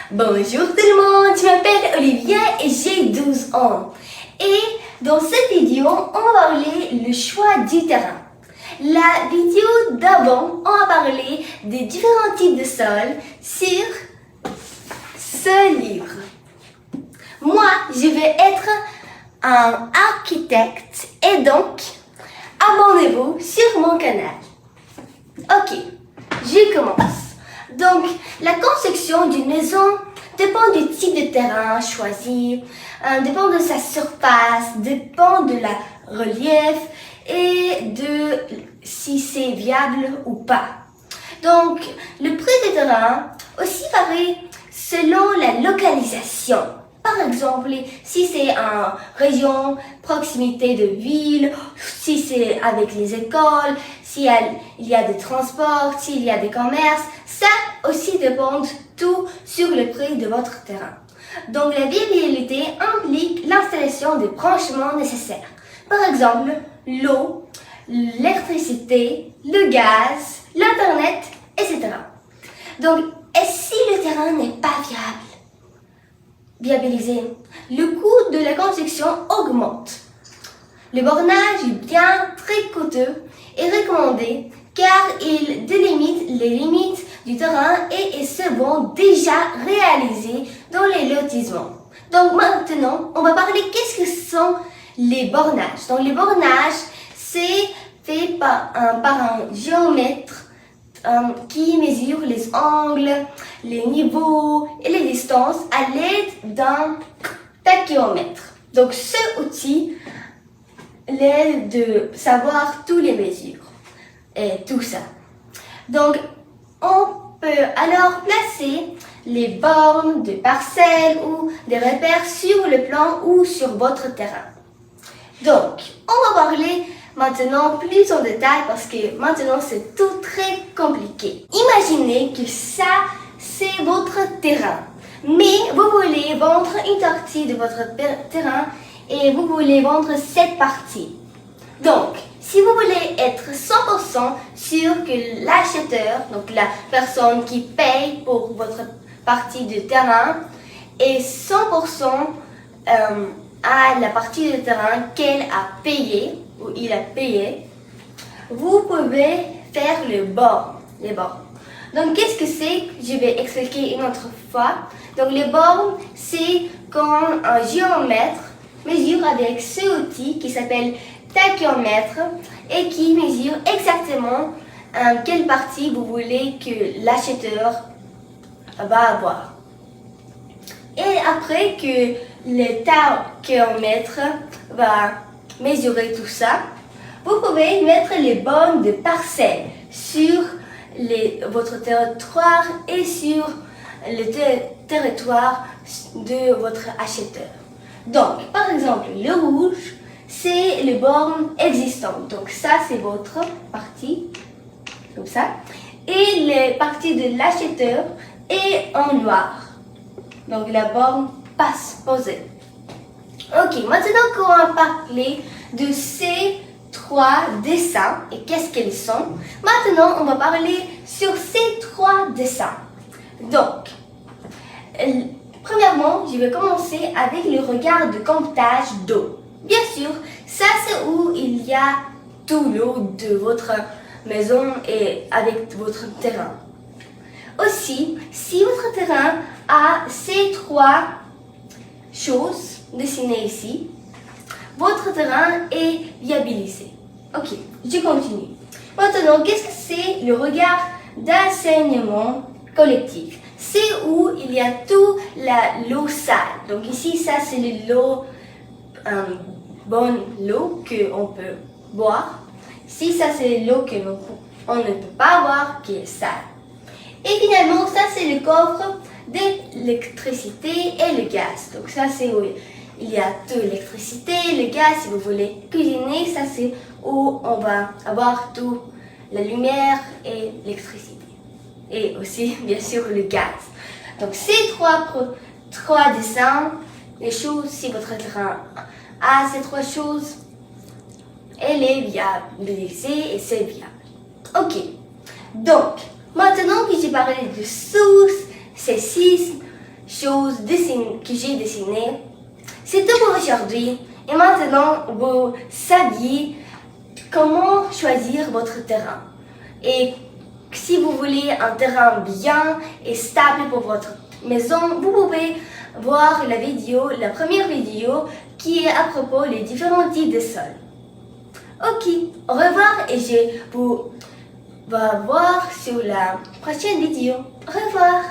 Bonjour tout le monde, je m'appelle Olivia et j'ai 12 ans. Et dans cette vidéo, on va parler le choix du terrain. La vidéo d'avant, on a parlé des différents types de sols sur ce livre. Moi, je vais être un architecte et donc, abonnez-vous sur mon canal. Ok, je commence. Donc, la construction d'une maison dépend du type de terrain choisi, dépend de sa surface, dépend de la relief et de si c'est viable ou pas. Donc, le prix des terrains aussi varie selon la localisation. Par exemple, si c'est en région, proximité de ville, si c'est avec les écoles, s'il y a des transports, s'il y a des commerces, ça aussi dépend tout sur le prix de votre terrain. Donc la viabilité implique l'installation des branchements nécessaires. Par exemple, l'eau, l'électricité, le gaz, l'internet, etc. Donc, et si le terrain n'est pas viabilisé, le coût de la construction augmente. Le bornage est bien très coûteux et recommandé car il délimite les limites du terrain et est souvent déjà réalisé dans les lotissements. Donc maintenant, on va parler qu'est-ce que sont les bornages. Donc les bornages, c'est fait par un géomètre qui mesure les angles, les niveaux et les distances à l'aide d'un tachyomètre. Donc ce outil l'aide de savoir toutes les mesures et tout ça. Donc on peut alors placer les bornes de parcelles ou des repères sur le plan ou sur votre terrain. Donc on va parler maintenant plus en détail parce que maintenant c'est tout très compliqué. Imaginez que ça c'est votre terrain, mais vous voulez vendre une partie de votre terrain et vous voulez vendre cette partie. Donc, si vous voulez être 100% sûr que l'acheteur, donc la personne qui paye pour votre partie de terrain, est 100% à la partie de terrain qu'elle a payé ou il a payé, vous pouvez faire les bornes. Donc, qu'est-ce que c'est? Je vais expliquer une autre fois. Donc, les bornes, c'est quand un géomètre mesure avec ce outil qui s'appelle tachyomètre et qui mesure exactement quelle partie vous voulez que l'acheteur va avoir. Et après que le tachyomètre va mesurer tout ça, vous pouvez mettre les bornes de parcelles sur votre territoire et sur le territoire de votre acheteur. Donc, par exemple, le rouge, c'est les bornes existantes. Donc, ça, c'est votre partie, comme ça. Et les parties de l'acheteur est en noir. Donc, la borne passe posée. Ok, maintenant qu'on va parler de ces trois dessins et qu'est-ce qu'ils sont, maintenant, on va parler sur ces trois dessins. Donc, premièrement, je vais commencer avec le regard de comptage d'eau. Bien sûr, ça c'est où il y a tout l'eau de votre maison et avec votre terrain. Aussi, si votre terrain a ces trois choses dessinées ici, votre terrain est viabilisé. Ok, je continue. Maintenant, qu'est-ce que c'est le regard d'enseignement collectif? C'est où il y a tout l'eau sale. Donc ici, ça c'est l'eau, bonne l'eau qu'on peut boire. Ici, ça c'est l'eau qu'on ne peut pas boire, qui est sale. Et finalement, ça c'est le coffre d'électricité et le gaz. Donc ça c'est où il y a toute l'électricité, le gaz, si vous voulez cuisiner, ça c'est où on va avoir toute la lumière et l'électricité. Et aussi, bien sûr, le gaz. Donc, ces trois dessins, les choses, si votre terrain a ces trois choses, elle est viabilisée et c'est viable. Ok. Donc, maintenant que j'ai parlé de source, séisme, choses que j'ai dessinées. C'est tout pour aujourd'hui. Et maintenant, vous saviez comment choisir votre terrain. Et si vous voulez un terrain bien et stable pour votre maison, vous pouvez voir la première vidéo qui est à propos des différents types de sols. Ok, au revoir et je vous vais voir sur la prochaine vidéo. Au revoir.